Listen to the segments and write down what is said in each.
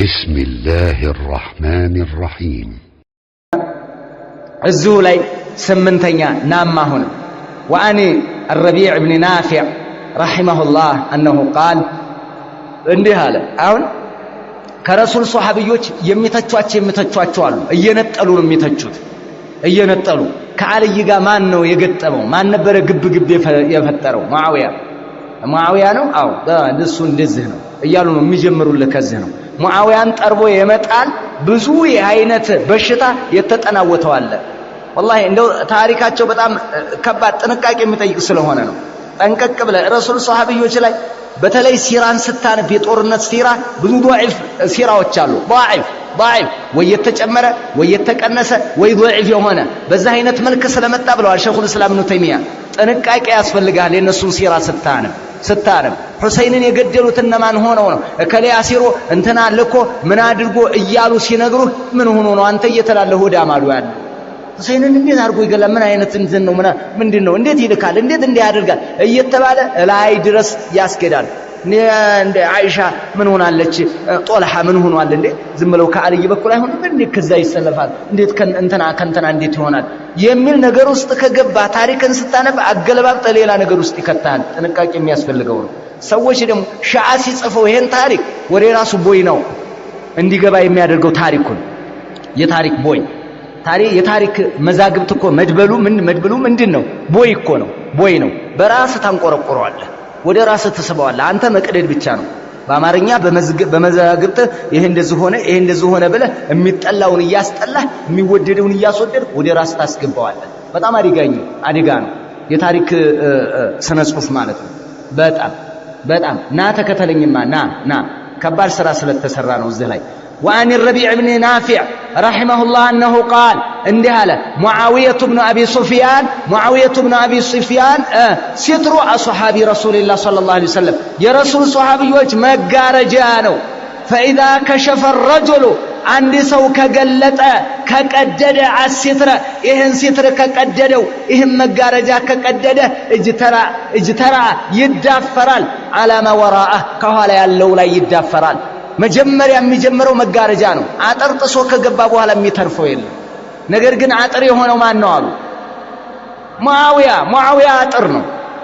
بسم الله الرحمن الرحيم. الزولي سمنتنيا نام هنا. وعن الربيع بن نافع رحمه الله أنه قال እንዲህ አለ አሁን ከረሱል ሷሃቢዎች የሚተቿቸው አሉ እየነጠሉ ነው የሚተቹት እየነጠሉ ከአልይ ጋር ማን ነው የገጠመው ማን ነበር ግብ የፈጠረው ሙአዊያ ነው አው እሱ እንደዚህ ነው እያሉ ነው የሚጀምሩልህ ከዚህ ነው ሙአዊያን ጠርቦ የመጣል ብዙ የአይነት በሽታ የተጠናወተው አለ والله እንደው ታሪካቸው በጣም ከባድ ጥንቃቄ የሚጠይቅ ስለሆነ ነው ጠንቀቅ ብለ ረሱል ሷሃቢዎች ላይ በተለይ ሲራን ስታነብ የጦርነት ሲራ ብዙ ضعيف ሲራዎች አሉ ضعيف ወይ የተጨመረ ወይ የተቀነሰ ወይ ضعيف የሆነ በዛ አይነት መልክ ስለመጣ ብለዋል ሸይኹል እስላም ኢብኑ ተይሚያ ጥንቃቄ ያስፈልጋል የነሱን ሲራ ስታነብ ሁሰይንን የገደሉት እነማን ሆነው ነው እከሌ አሲሮ እንትና ልኮ ምን አድርጎ እያሉ ሲነግሩ ምን ሆኖ ነው አንተ እየተላለህ ወደ አማዱ ያለ ሁሰይንን እንዴት አድርጎ ይገላል ምን አይነት እንትን ነው ምንድነው እንዴት ይልካል እንዴት እንዲያደርጋል እየተባለ ላይ ድረስ ያስገዳል እንደ አይሻ ምን ሆናለች ጦልሃ ምን ሆኗል እንዴ ዝም ብለው ከአልይ በኩል አይሆንም እንዴ ከዛ ይሰለፋል እንዴት ከእንትና እንዴት ይሆናል የሚል ነገር ውስጥ ከገባ ታሪክን ስታነብ አገለባብጠ ሌላ ነገር ውስጥ ይከታል ጥንቃቄ የሚያስፈልገው ነው ሰዎች ደግሞ ሻዓ ሲጽፈው ይሄን ታሪክ ወደ ራሱ ቦይ ነው እንዲገባ የሚያደርገው ታሪኩን የታሪክ ቦይ የታሪክ መዛግብት እኮ መድበሉ ምንድነው ቦይ እኮ ነው ቦይ ነው በራስ ታንቆረቆረዋለህ ወደ ራስ ተስበዋለህ አንተ መቅደድ ብቻ ነው በአማርኛ በመዛግብት ይሄ እንደዚህ ሆነ ብለህ የሚጠላውን ያስጠላህ የሚወደደውን ያስወደድ ወደ ራስ ታስገባዋለህ በጣም አደጋ ነው የታሪክ ስነ ጽሁፍ ማለት ነው በጣም ና ተከተለኝማ ና ከባድ ስራ ስለተሰራ ነው እዚህ ላይ وعن الربيع بن نافع رحمه الله أنه قال اندهاله معاوية بن أبي سفيان ستر أصحاب رسول الله صلى الله عليه وسلم يا رسول صحابي وجه مقارجانو فإذا كشف الرجل عند سو كقلت كقدد الستر إهن ستر كقددو إهن مقارجا كقدده اجترى يدافرال على ما وراءه كهلا يالو لا يدافرال መጀመሪያ የሚጀምረው መጋረጃ ነው አጥር ጥሶ ከገባ በኋላ የሚተርፈው የለም ነገር ግን አጥር የሆነው ማን ነው አሉ ሙአዊያ አጥር ነው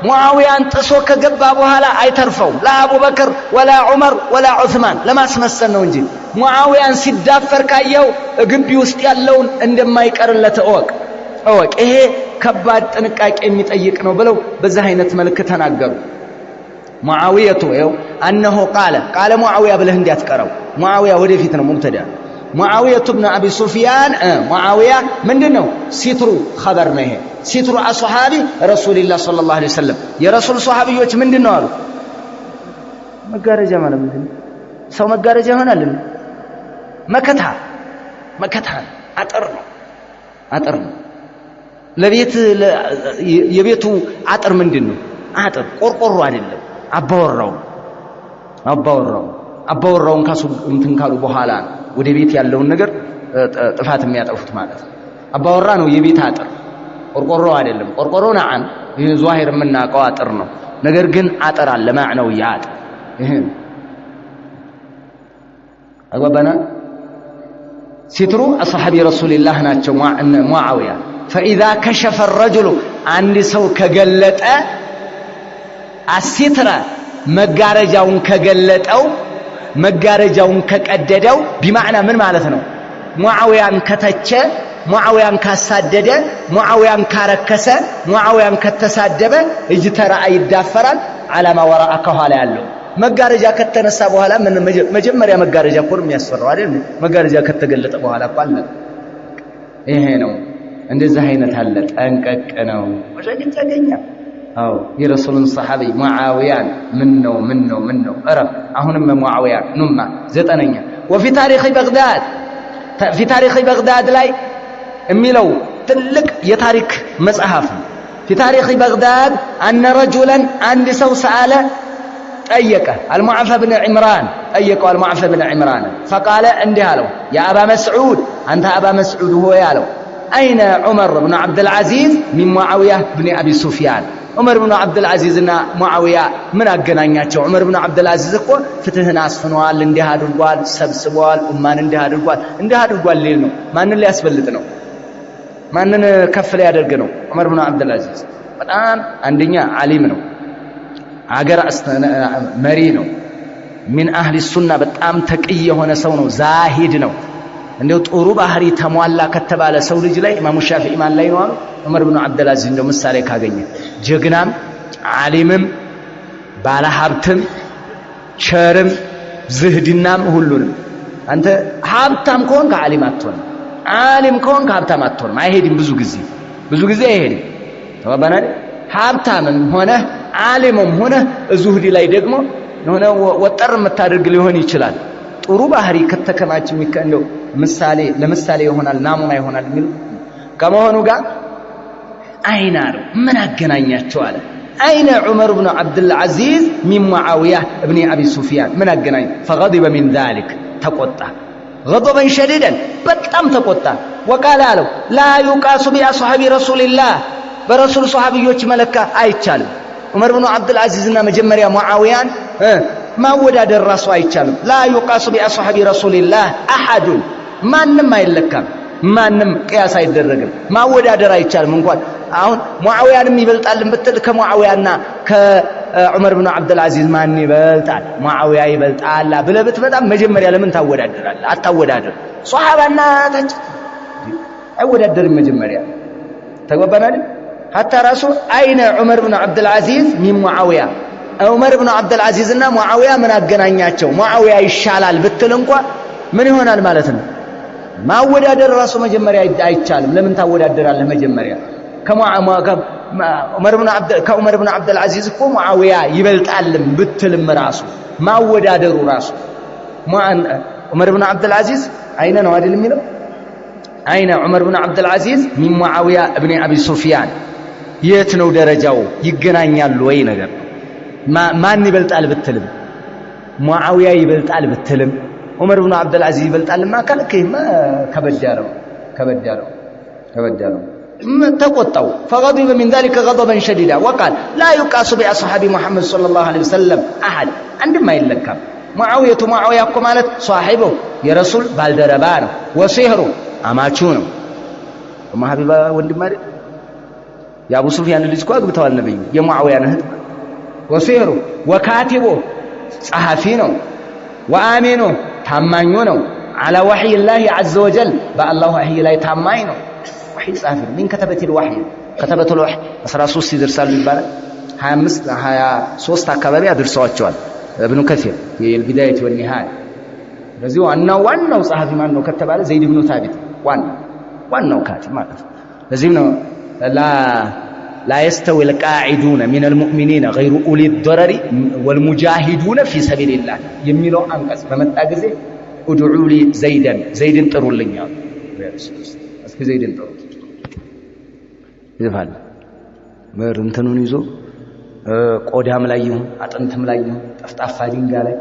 ሙአዊያን ጥሶ ከገባ በኋላ አይተርፈው ለአቡበከር ወላ ዑመር ወላ ዑስማን ለማስመሰል ነው እንጂ ሙአዊያን ሲዳፈር ካየው ግቢ ውስጥ ያለውን እንደማይቀርለት እወቅ ይሄ ከባድ ጥንቃቄ የሚጠይቅ ነው ብለው በዛ አይነት መልክ ተናገሩ معاوية أنه قال معاوية بله انديات كرو معاوية ودفيتنا مبتدا معاوية بن أبي سفيان معاوية من دنو ستر خبرنا ستر أصحابي رسول الله صلى الله عليه وسلم يا رسول صحابي يوش من دنو مقارجة مانا من دنو سو مقارجة هنا لن مكتها أطرنا لبيت يبيتو أطر من دنو أطر قرقروا عن الله አባወራውን ካሱ እንትን ካሉ በኋላ ወደ ቤት ያለውን ነገር ጥፋት የሚያጠፉት ማለት አባወራ ነው የቤት አጥር ቆርቆሮ አይደለም ቆርቆሮ ነዓም ይሄ ዛሂር የምናውቀው አጥር ነው ነገር ግን አጥር አለ ማዕናው ያጥር ይሄ አግባባና ሲትሩ አስሐቢ ረሱልላህ ናቸው ሙአዊያ فاذا كشف الرجل አንድ ሰው ከገለጠ አሲትራ መጋረጃውን ከገለጠው መጋረጃውን ከቀደደው ቢማዕና ምን ማለት ነው ሙአዊያን ከተቸ ሙአዊያን ካሳደደ ሙአዊያን ካረከሰ ሙአዊያን ከተሳደበ እጅተራ ይዳፈራል አላማ ወራአ ከኋላ ያለው መጋረጃ ከተነሳ በኋላ ምን መጀመሪያ መጋረጃ ኮር የሚያስፈራው አይደል መጋረጃ ከተገለጠ በኋላ ቋል ይሄ ነው እንደዚህ አይነት አለ ጠንቀቅ ነው ወሸግን ተገኛ أو يرسل الصحابي معاويان منه أرب أهونم معاويان نما زتنيا وفي تاريخ بغداد لاي ميلو تلك يتاريخ مصحف في تاريخ بغداد أن رجلا عند سو سأل أيك المعافى بن عمران فقال عندها له يا أبا مسعود أنت أبا مسعود هو يالو أين عمر بن عبد العزيز من معاوية بن أبي سفيان ዑመር ኢብኑ አብዱል አዚዝና ሙአዊያ ምን አገናኛቸው? ዑመር ኢብኑ አብዱል አዚዝ እኮ ፍትህን አስፍኗል፣ እንዲህ አድርጓል፣ ሰብስቧል፣ ኡማን እንዲህ አድርጓል ሊል ነው። ማንን ሊያስበልጥ ነው? ማንን ከፍ ሊያደርግ ነው? ዑመር ኢብኑ አብዱል አዚዝ በጣም አንደኛ ዓሊም ነው፣ አገር መሪ ነው፣ ሚን አህሊ ሱና በጣም ተቅይ የሆነ ሰው ነው፣ ዛሂድ ነው። እንደው ጥሩ ባህሪ ተሟላ ከተባለ ሰው ልጅ ላይ ኢማሙ ሻፊዒ ማን ላይ ነው አሉ? ዑመር ኢብኑ አብዱል አዚዝ እንደው ምሳሌ ካገኘ ጀግናም ዓሊምም ባለሀብትም ቸርም ዝህድናም ሁሉንም። አንተ ሀብታም ከሆንክ ዓሊም አትሆንም፣ ዓሊም ከሆንክ ሀብታም አትሆንም። አይሄድም፣ ብዙ ጊዜ አይሄድም። ተባባናል። ሀብታምም ሆነ ዓሊምም ሆነ ዙህዲ ላይ ደግሞ የሆነ ወጠር የምታደርግ ሊሆን ይችላል። ጥሩ ባህሪ ከተከማች የሚከንደው ለምሳሌ ይሆናል፣ ናሙና ይሆናል የሚሉ ከመሆኑ ጋር አይና ነው። ምን አገናኛቸው አለ? አይነ ዑመር ኢብኑ አብዱል አዚዝ ሚን ሙዓዊያ ኢብኑ አቢ ሱፊያን ምን አገናኝ? فغضب من ذلك ተቆጣ፣ غضبا شديدا በጣም ተቆጣ። وقال አለው لا يقاس بأصحاب رسول الله በረሱል ሷሃቢዎች መለካ አይቻልም። ዑመር ኢብኑ አብዱል አዚዝና መጀመሪያ ሙዓዊያን ማወዳደር ራሱ አይቻልም። لا يقاس بأصحاب رسول الله احد ማንም አይለካም፣ ማንም ቅያስ አይደረግም፣ ማወዳደር አይቻልም። እንኳን አሁን ሙዓዊያንም ይበልጣልን ብትል ከሙዓዊያና ከዑመር ኢብኑ አብዱል አዚዝ ማን ይበልጣል? ሙዓዊያ ይበልጣል ብለህ ብትመጣም መጀመሪያ ለምን ታወዳደራለህ? አታወዳደር። ሷሃባና ታች አይወዳደርም መጀመሪያ። ተግባባናል። حتى ራሱ አይነ ዑመር ኢብኑ አብዱል አዚዝ ሚን ሙዓዊያ ዑመር ኢብኑ አብዱል አዚዝና ሙዓዊያ ምን አገናኛቸው? ሙዓዊያ ይሻላል ብትል እንኳን ምን ይሆናል ማለት ነው? ማወዳደር ራሱ መጀመሪያ አይቻልም። ለምን ታወዳደራለህ? መጀመሪያ ከዑመር ኢብኑ አብዱል አዚዝ እኮ ሙዓዊያ ይበልጣልም ብትልም ራሱ ማወዳደሩ ራሱ ዑመር ኢብኑ አብዱል አዚዝ አይነ ነው አይደል የሚለው? አይነ ዑመር ኢብኑ አብዱል አዚዝ ሚን ሙዓዊያ ኢብኑ አቢ ሱፊያን የት ነው ደረጃው? ይገናኛሉ ወይ ነገር ማን ይበልጣል ብትልም ሙዓዊያ ይበልጣል ብትልም ዑመር ኢብኑ አብዱል አዚዝ ይበልጣልማ ካልከይማ ከበድ ያለው ተቆጣው። فغضب من ذلك غضبا شديدا وقال لا يقاس بأصحاب محمد صلى الله عليه وسلم أحد عندما يلكم ሙዓዊያ እኮ ማለት ሷሂቡ የረሱል ባልደረባ ነው። ወሲህሩ አማቹ ነው። ሐቢባ ወንድም አይደል? የአቡ ሱፊያን ልጅ እኮ አግብተዋል ነብዩ፣ የሙዓዊያን እህት። ወሲህሩ ወካቲቡ ጸሐፊ ነው። ወአሚኑ ታማኙ ነው። على وحي الله عز وجل በአላህ ወህይ ላይ ታማኝ ነው። ወህይ ጸሐፊ ነው። ምን ከተበተል ወህይ ከተበተል ወህይ 13 ይደርሳሉ ይባላል። 23 አካባቢ አድርሰዋቸዋል ابن كثير في البداية والنهاية. لذي ዋናው ጸሐፊ ማን ነው ከተባለ ዘይድ ኢብኑ ታቢት ዋናው ካቲብ ማለት ነው። ለዚህ ነው لا يستوي القاعدون من المؤمنين غير أولي الضرر والمجاهدون في سبيل الله የሚለው አንቀጽ በመጣ ጊዜ ادعوا لي ዘይድን ጥሩልኝ አሉ። እስኪ ዘይድን ጥሩ ይዘፋል እንትኑን ይዞ ቆዳም ላይ ይሁን አጥንትም ላይ ይሁን ጠፍጣፋ ድንጋይ ላይ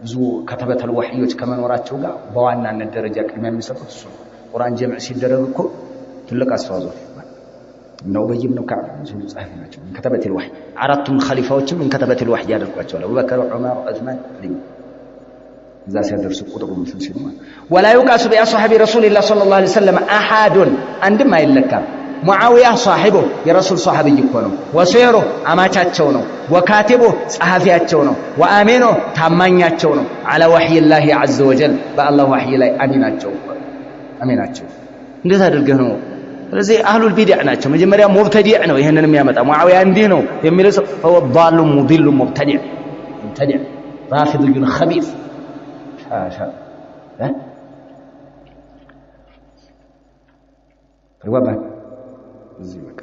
ብዙ ከተበተል ወህዮች ከመኖራቸው ጋር በዋናነት ደረጃ ቅድሚያ የሚሰጡት እሱ ቁርአን ጀምዕ ሲደረግ እኮ ትልቅ አስተዋጽኦ ነው። በይም ነው ከዓብ ጻፊ ናቸው። ከተበተል ወህይ አራቱም ኸሊፋዎችም ከተበተል ወህይ ያደርጓቸዋል። አቡበከር፣ ዑመር፣ ዑስማን እዛ ሲያደርሱ ቁጥሩ ምን ሲሉ ولا يقاس بأصحاب رسول الله صلى الله عليه وسلم احد አንድም አይለካም። ሙዓዊያ ሷሂቡ የረሱል ሷሂብይ እኮ ነው። ወሲሩ አማቻቸው ነው። ወካቲቡ ጸሐፊያቸው ነው። ወአሚኑ ታማኛቸው ነው። على وحي الله عز وجل በአላህ ወህይ ላይ አሚናቸው። እንዴት አድርገህ ነው? ስለዚህ አህሉል ቢድዕ ናቸው። መጀመሪያ ሙብተዲዕ ነው ይሄንን የሚያመጣ ሙዓዊያ እንዲህ ነው የሚለው ሰው هو ضال مضل مبتدع رافضي خبيث ተግባባን። እዚህ በቃ